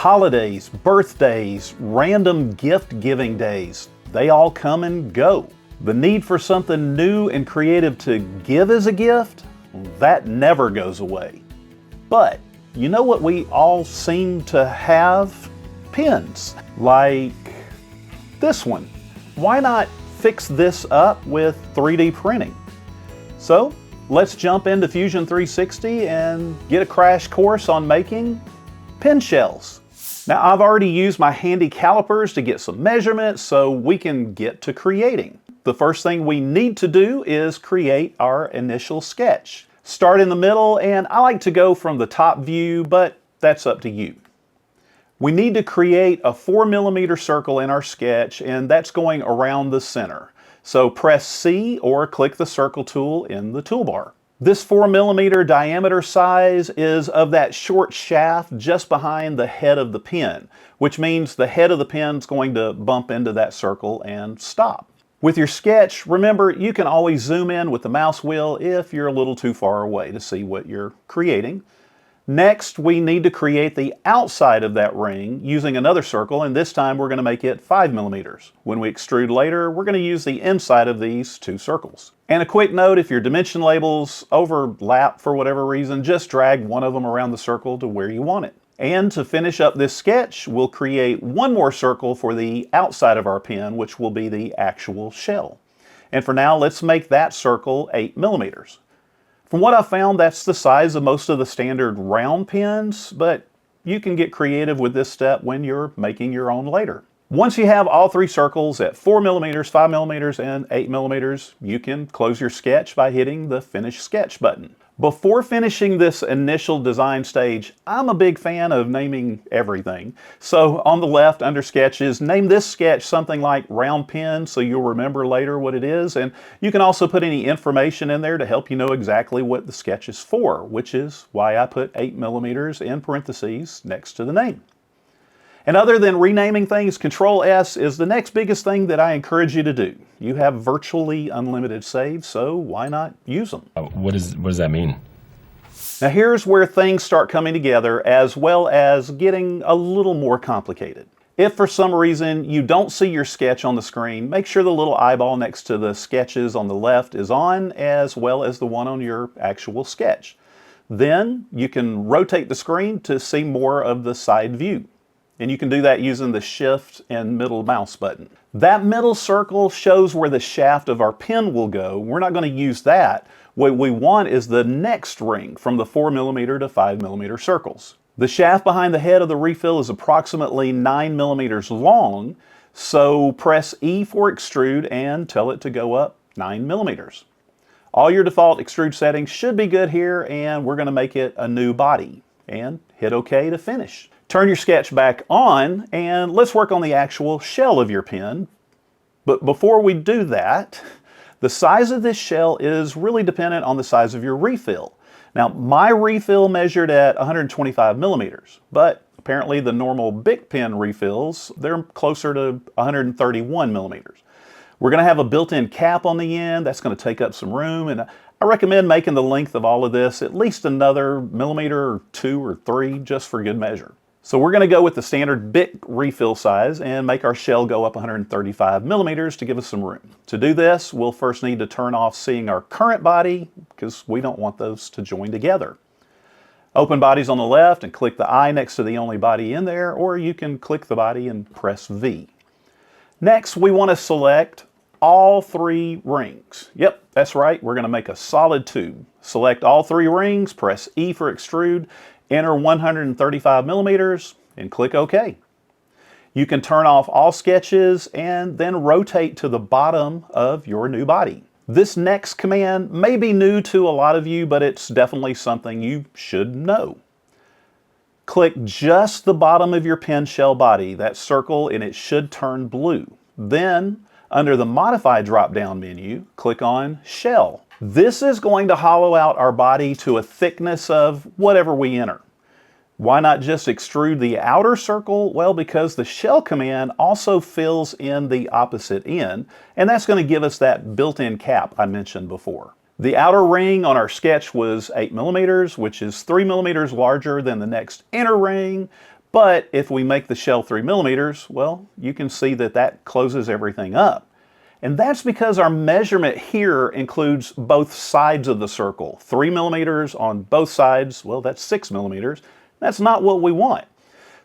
Holidays, birthdays, random gift-giving days, they all come and go. The need for something new and creative to give as a gift, that never goes away. But you know what we all seem to have? Pens. Like this one. Why not fix this up with 3D printing? So let's jump into Fusion 360 and get a crash course on making pen shells. Now, I've already used my handy calipers to get some measurements so we can get to creating. The first thing we need to do is create our initial sketch. Start in the middle, and I like to go from the top view, but that's up to you. We need to create a 4mm circle in our sketch, and that's going around the center. So press C or click the circle tool in the toolbar. This 4mm diameter size is of that short shaft just behind the head of the pen, which means the head of the pen is going to bump into that circle and stop. With your sketch, remember, you can always zoom in with the mouse wheel if you're a little too far away to see what you're creating. Next, we need to create the outside of that ring using another circle, and this time we're going to make it 5mm. When we extrude later, we're going to use the inside of these two circles. And a quick note, if your dimension labels overlap for whatever reason, just drag one of them around the circle to where you want it. And to finish up this sketch, we'll create one more circle for the outside of our pen, which will be the actual shell. And for now, let's make that circle 8mm. From what I found, that's the size of most of the standard round pens, but you can get creative with this step when you're making your own later. Once you have all three circles at 4mm, 5mm, and 8mm, you can close your sketch by hitting the Finish Sketch button. Before finishing this initial design stage, I'm a big fan of naming everything. So on the left under Sketches, name this sketch something like Round Pen so you'll remember later what it is. And you can also put any information in there to help you know exactly what the sketch is for, which is why I put 8mm in parentheses next to the name. And other than renaming things, Control S is the next biggest thing that I encourage you to do. You have virtually unlimited saves, so why not use them? What does that mean? Now here's where things start coming together, as well as getting a little more complicated. If for some reason you don't see your sketch on the screen, make sure the little eyeball next to the sketches on the left is on, as well as the one on your actual sketch. Then you can rotate the screen to see more of the side view. And you can do that using the Shift and middle mouse button. That middle circle shows where the shaft of our pen will go. We're not going to use that. What we want is the next ring from the 4mm to 5mm circles. The shaft behind the head of the refill is approximately 9mm long, so press E for extrude and tell it to go up 9mm. All your default extrude settings should be good here, and we're going to make it a new body. And hit OK to finish. Turn your sketch back on, and let's work on the actual shell of your pen. But before we do that, the size of this shell is really dependent on the size of your refill. Now, my refill measured at 125mm, but apparently the normal Bic pen refills, they're closer to 131mm. We're going to have a built-in cap on the end. That's going to take up some room, and I recommend making the length of all of this at least another millimeter or 2 or 3 just for good measure. So we're going to go with the standard Bic refill size and make our shell go up 135mm to give us some room. To do this, we'll first need to turn off seeing our current body because we don't want those to join together. Open bodies on the left and click the eye next to the only body in there, or you can click the body and press V. Next, we want to select all 3 rings. Yep, that's right, we're going to make a solid tube. Select all 3 rings, press E for extrude, enter 135mm, and click OK. You can turn off all sketches and then rotate to the bottom of your new body. This next command may be new to a lot of you, but it's definitely something you should know. Click just the bottom of your pen shell body, that circle, and it should turn blue. Then, under the Modify drop-down menu, click on Shell. This is going to hollow out our body to a thickness of whatever we enter. Why not just extrude the outer circle? Well, because the shell command also fills in the opposite end, and that's going to give us that built-in cap I mentioned before. The outer ring on our sketch was 8mm, which is 3mm larger than the next inner ring, But if we make the shell 3 millimeters, well, you can see that that closes everything up. And that's because our measurement here includes both sides of the circle. 3 millimeters on both sides, well, that's 6 millimeters. That's not what we want.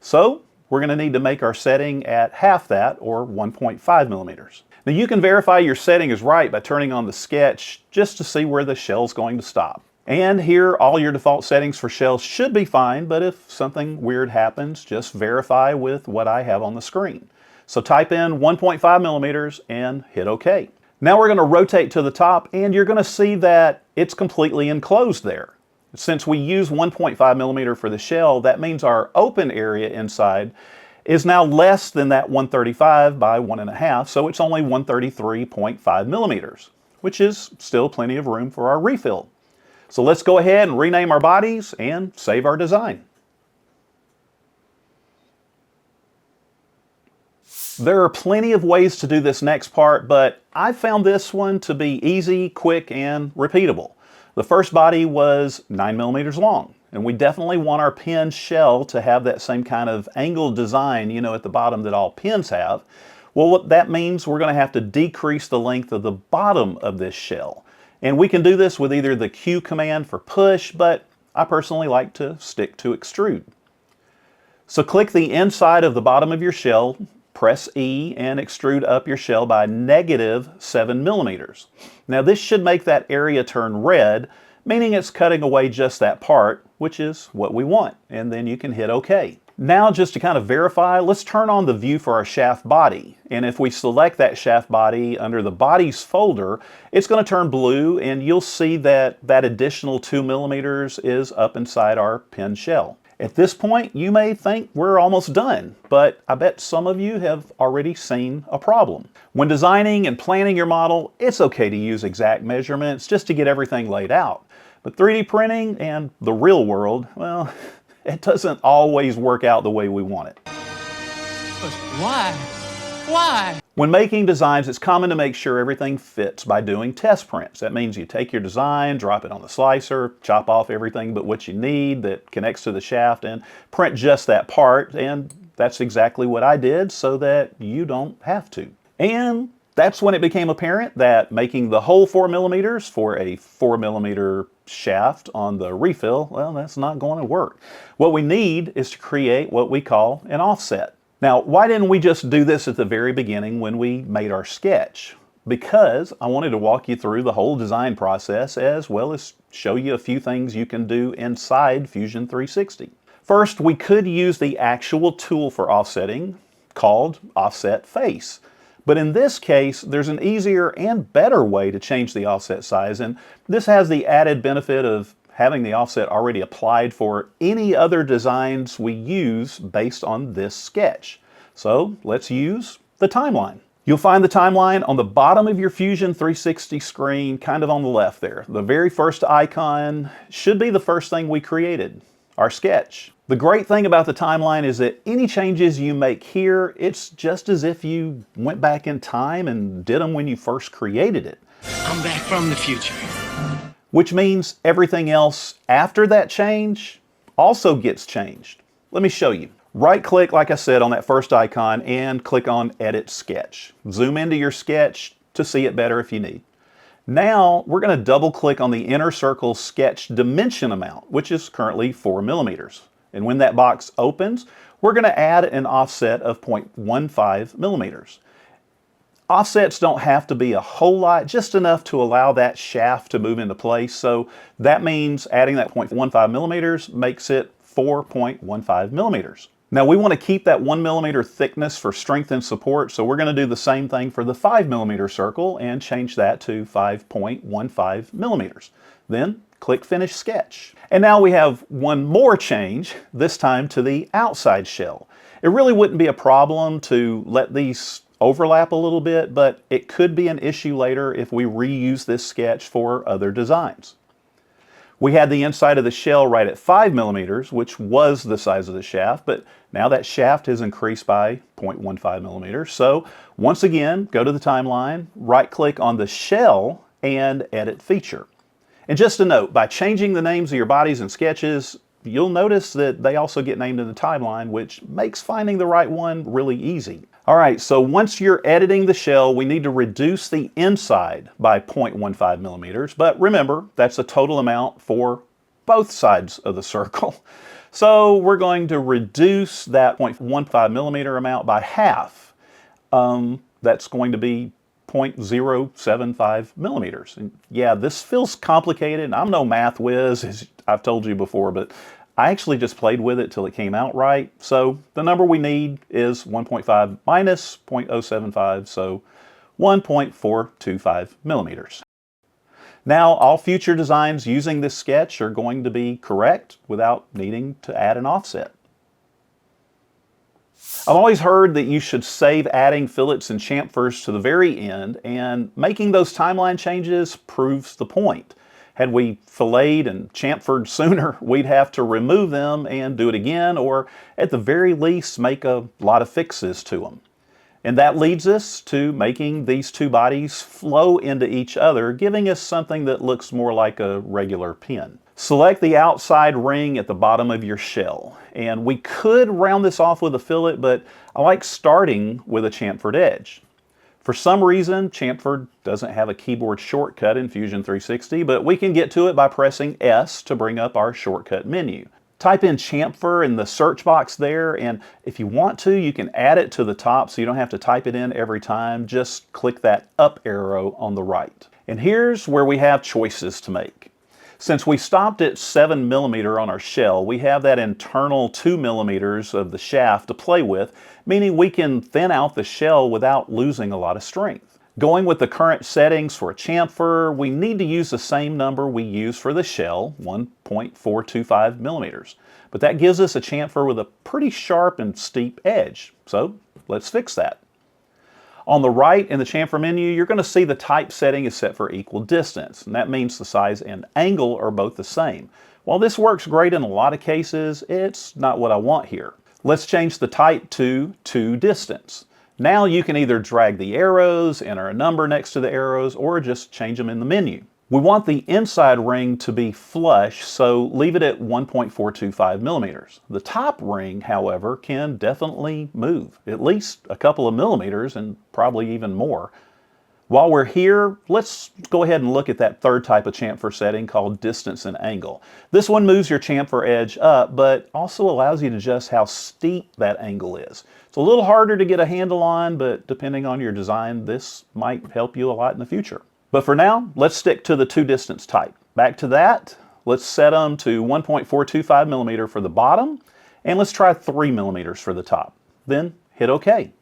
So we're going to need to make our setting at half that, or 1.5 millimeters. Now you can verify your setting is right by turning on the sketch just to see where the shell's going to stop. And here, all your default settings for shells should be fine, but if something weird happens, just verify with what I have on the screen. So type in 1.5 millimeters and hit OK. Now we're going to rotate to the top, and you're going to see that it's completely enclosed there. Since we use 1.5 millimeter for the shell, that means our open area inside is now less than that 135 by 1.5, so it's only 133.5 millimeters, which is still plenty of room for our refill. So let's go ahead and rename our bodies and save our design. There are plenty of ways to do this next part, but I found this one to be easy, quick, and repeatable. The first body was 9 millimeters long, and we definitely want our pen shell to have that same kind of angled design, you know, at the bottom that all pens have. Well, what that means, we're going to have to decrease the length of the bottom of this shell. And we can do this with either the Q command for push, but I personally like to stick to extrude. So click the inside of the bottom of your shell, press E, and extrude up your shell by -7 millimeters. Now this should make that area turn red, meaning it's cutting away just that part, which is what we want. And then you can hit OK. Now, just to kind of verify, let's turn on the view for our shaft body. And if we select that shaft body under the bodies folder, it's going to turn blue, and you'll see that that additional 2 millimeters is up inside our pen shell. At this point, you may think we're almost done, but I bet some of you have already seen a problem. When designing and planning your model, it's okay to use exact measurements just to get everything laid out. But 3D printing and the real world, well, it doesn't always work out the way we want it. But why? Why? When making designs, it's common to make sure everything fits by doing test prints. That means you take your design, drop it on the slicer, chop off everything but what you need that connects to the shaft, and print just that part. And that's exactly what I did so that you don't have to. And that's when it became apparent that making the whole 4 millimeters for a 4 millimeter shaft on the refill, well, that's not going to work. What we need is to create what we call an offset. Now, why didn't we just do this at the very beginning when we made our sketch? Because I wanted to walk you through the whole design process as well as show you a few things you can do inside Fusion 360. First, we could use the actual tool for offsetting called Offset Face. But in this case, there's an easier and better way to change the offset size, and this has the added benefit of having the offset already applied for any other designs we use based on this sketch. So let's use the timeline. You'll find the timeline on the bottom of your Fusion 360 screen, kind of on the left there. The very first icon should be the first thing we created, our sketch. The great thing about the timeline is that any changes you make here, it's just as if you went back in time and did them when you first created it. I'm back from the future. Which means everything else after that change also gets changed. Let me show you. Right-click, like I said, on that first icon and click on Edit Sketch. Zoom into your sketch to see it better if you need. Now, we're going to double-click on the inner circle sketch dimension amount, which is currently 4 millimeters. And when that box opens, we're going to add an offset of 0.15 millimeters. Offsets don't have to be a whole lot, just enough to allow that shaft to move into place. So that means adding that 0.15 millimeters makes it 4.15 millimeters. Now we want to keep that 1 millimeter thickness for strength and support, so we're going to do the same thing for the 5 millimeter circle and change that to 5.15 millimeters. Then click Finish Sketch. And now we have one more change, this time to the outside shell. It really wouldn't be a problem to let these overlap a little bit, but it could be an issue later if we reuse this sketch for other designs. We had the inside of the shell right at 5 millimeters, which was the size of the shaft, but now that shaft has increased by 0.15 millimeters. So once again, go to the timeline, right-click on the shell, and Edit Feature. And just a note, by changing the names of your bodies and sketches, you'll notice that they also get named in the timeline, which makes finding the right one really easy. All right, so once you're editing the shell, we need to reduce the inside by 0.15 millimeters, but remember, that's the total amount for both sides of the circle. So we're going to reduce that 0.15 millimeter amount by half. That's going to be 0.075 millimeters. And yeah, this feels complicated. I'm no math whiz, as I've told you before, but I actually just played with it till it came out right. So the number we need is 1.5 minus 0.075, so 1.425 millimeters. Now, all future designs using this sketch are going to be correct without needing to add an offset. I've always heard that you should save adding fillets and chamfers to the very end, and making those timeline changes proves the point. Had we filleted and chamfered sooner, we'd have to remove them and do it again, or at the very least make a lot of fixes to them. And that leads us to making these two bodies flow into each other, giving us something that looks more like a regular pin. Select the outside ring at the bottom of your shell. And we could round this off with a fillet, but I like starting with a chamfered edge. For some reason, chamfer doesn't have a keyboard shortcut in Fusion 360, but we can get to it by pressing S to bring up our shortcut menu. Type in chamfer in the search box there, and if you want to, you can add it to the top so you don't have to type it in every time. Just click that up arrow on the right. And here's where we have choices to make. Since we stopped at 7 millimeter on our shell, we have that internal 2 millimeters of the shaft to play with, meaning we can thin out the shell without losing a lot of strength. Going with the current settings for a chamfer, we need to use the same number we use for the shell, 1.425 millimeters. But that gives us a chamfer with a pretty sharp and steep edge. So let's fix that. On the right in the chamfer menu, you're going to see the type setting is set for equal distance, and that means the size and angle are both the same. While this works great in a lot of cases, it's not what I want here. Let's change the type to distance. Now you can either drag the arrows, enter a number next to the arrows, or just change them in the menu. We want the inside ring to be flush, so leave it at 1.425 millimeters. The top ring, however, can definitely move, at least a couple of millimeters and probably even more. While we're here, let's go ahead and look at that third type of chamfer setting called distance and angle. This one moves your chamfer edge up, but also allows you to adjust how steep that angle is. It's a little harder to get a handle on, but depending on your design, this might help you a lot in the future. But for now, let's stick to the 2 distance type. Back to that, let's set them to 1.425 millimeter for the bottom, and let's try 3 millimeters for the top. Then hit OK.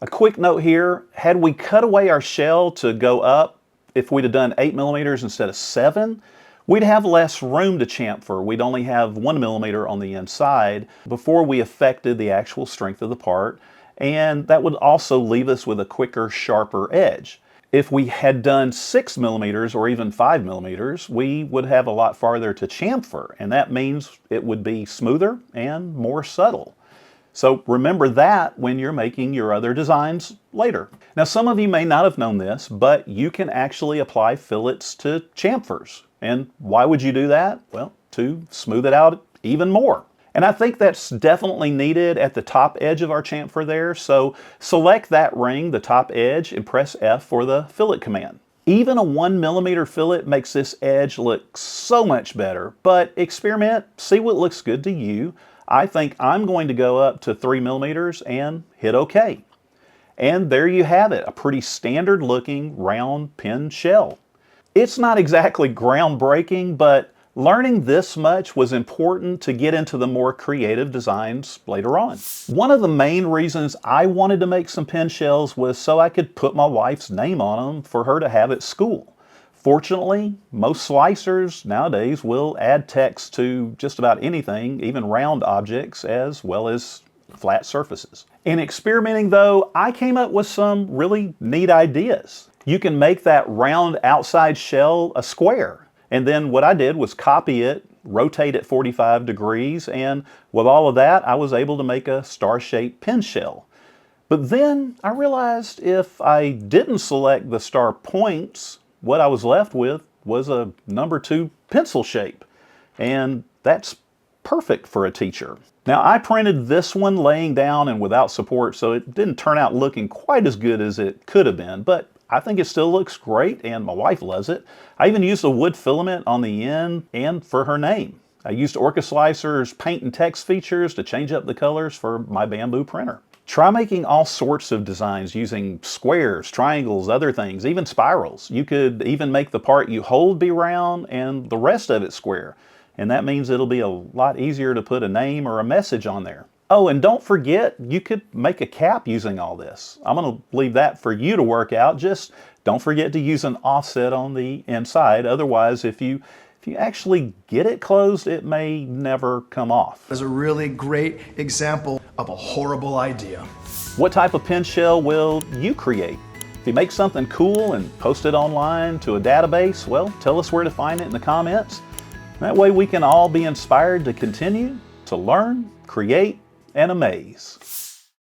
A quick note here, had we cut away our shell to go up, if we'd have done 8 millimeters instead of 7, we'd have less room to chamfer. We'd only have 1 millimeter on the inside before we affected the actual strength of the part, and that would also leave us with a quicker, sharper edge. If we had done 6 millimeters or even 5 millimeters, we would have a lot farther to chamfer, and that means it would be smoother and more subtle. So remember that when you're making your other designs later. Now, some of you may not have known this, but you can actually apply fillets to chamfers. And why would you do that? Well, to smooth it out even more. And I think that's definitely needed at the top edge of our chamfer there, so select that ring, the top edge, and press F for the fillet command. Even a 1 millimeter fillet makes this edge look so much better, but experiment, see what looks good to you. I think I'm going to go up to 3 millimeters and hit OK. And there you have it, a pretty standard looking round pin shell. It's not exactly groundbreaking, but learning this much was important to get into the more creative designs later on. One of the main reasons I wanted to make some pin shells was so I could put my wife's name on them for her to have at school. Fortunately, most slicers nowadays will add text to just about anything, even round objects, as well as flat surfaces. In experimenting though, I came up with some really neat ideas. You can make that round outside shell a square. And then what I did was copy it, rotate it 45 degrees, and with all of that, I was able to make a star-shaped pin shell. But then I realized if I didn't select the star points, what I was left with was a number 2 pencil shape. And that's perfect for a teacher. Now, I printed this one laying down and without support, so it didn't turn out looking quite as good as it could have been, but I think it still looks great and my wife loves it. I even used a wood filament on the end and for her name. I used Orca Slicer's paint and text features to change up the colors for my bamboo printer. Try making all sorts of designs using squares, triangles, other things, even spirals. You could even make the part you hold be round and the rest of it square. And that means it'll be a lot easier to put a name or a message on there. Oh, and don't forget, you could make a cap using all this. I'm going to leave that for you to work out. Just don't forget to use an offset on the inside. Otherwise, if you actually get it closed, it may never come off. Is a really great example of a horrible idea. What type of pen shell will you create? If you make something cool and post it online to a database, well, tell us where to find it in the comments. That way we can all be inspired to continue to learn, create, and amaze.